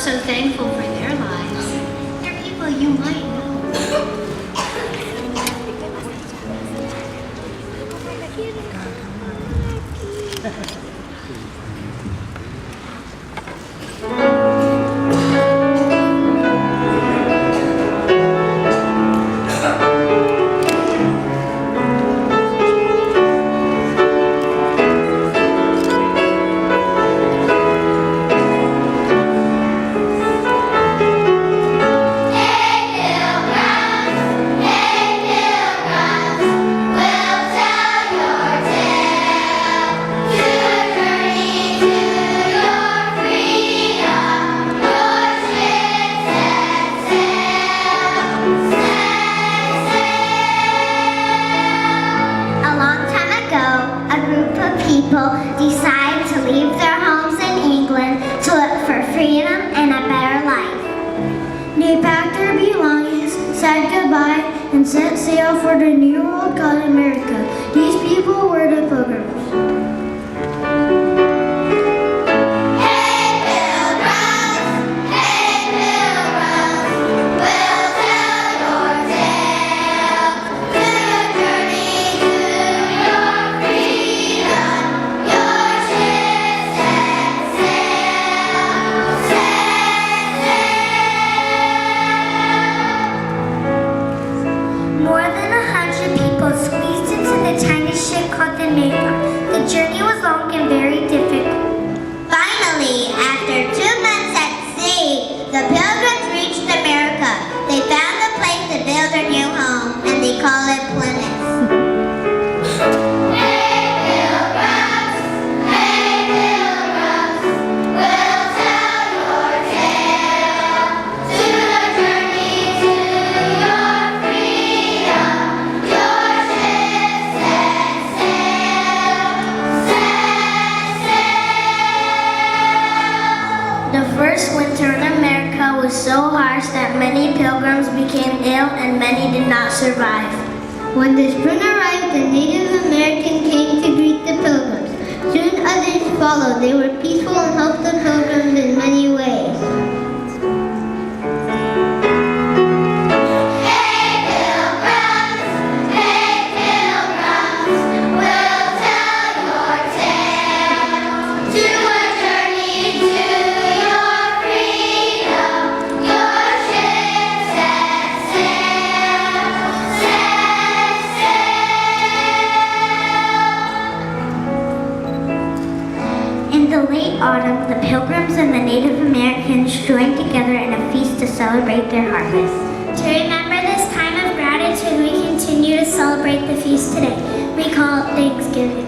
so thankful for their lives. They're people you might know. Decide to leave their homes in England to look for freedom and a better life. They packed their belongings, said goodbye, and set sail for the new world called America. These people were the Pilgrims. The journey was long and very difficult. Finally, after 2 months at sea, the Pilgrims reached America. They found a place to build their new home, and they call it Plymouth. Was so harsh that many pilgrims became ill and many did not survive. When the spring arrived, the Native American came to greet the pilgrims. Soon others followed. They were peaceful and helped the pilgrims in many ways. Autumn, the Pilgrims and the Native Americans joined together in a feast to celebrate their harvest. To remember this time of gratitude, we continue to celebrate the feast today. We call it Thanksgiving.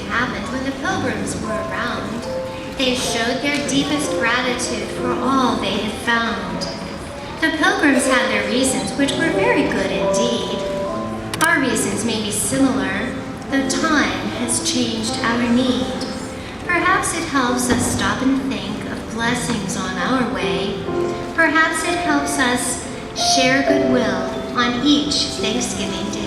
Happened when the Pilgrims were around. They showed their deepest gratitude for all they had found. The Pilgrims had their reasons, which were very good indeed. Our reasons may be similar, though time has changed our need. Perhaps it helps us stop and think of blessings on our way. Perhaps it helps us share goodwill on each Thanksgiving Day.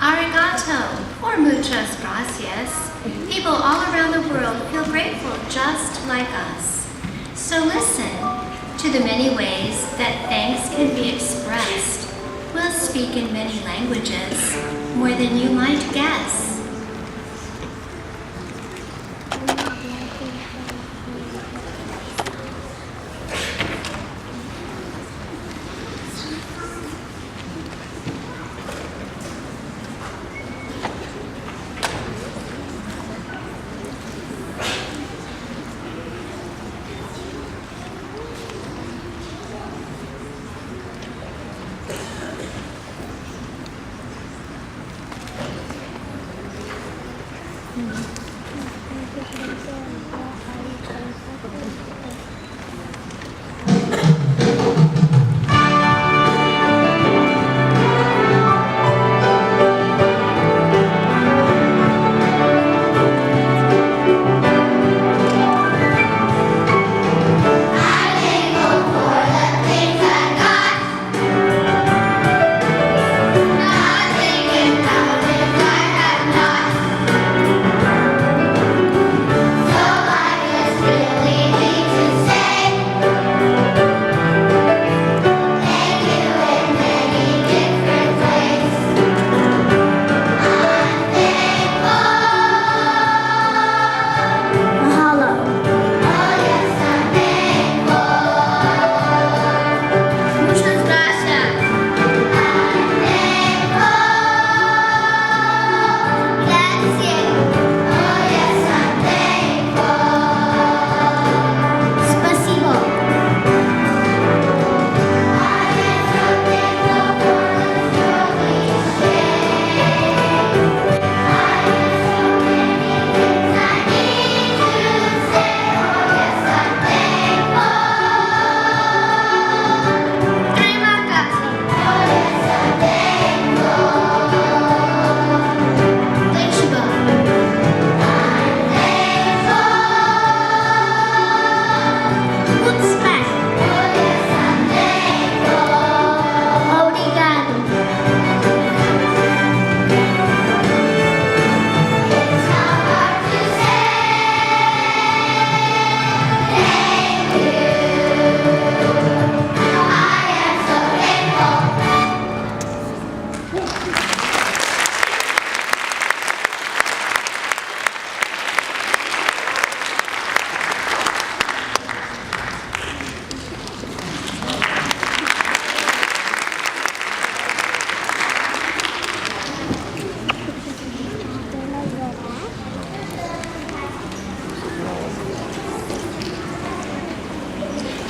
arigato, or muchas gracias. People all around the world feel grateful just like us. So listen to the many ways that thanks can be expressed. We'll speak in many languages, more than you might guess.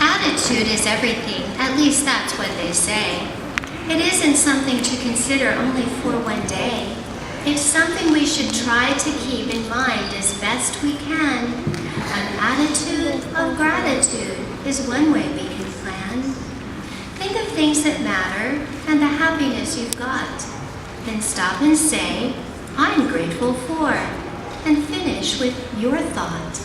Attitude is everything, at least that's what they say. It isn't something to consider only for one day. It's something we should try to keep in mind as best we can. An attitude of gratitude is one way we can plan. Think of things that matter and the happiness you've got. Then stop and say, I'm grateful for, and finish with your thought.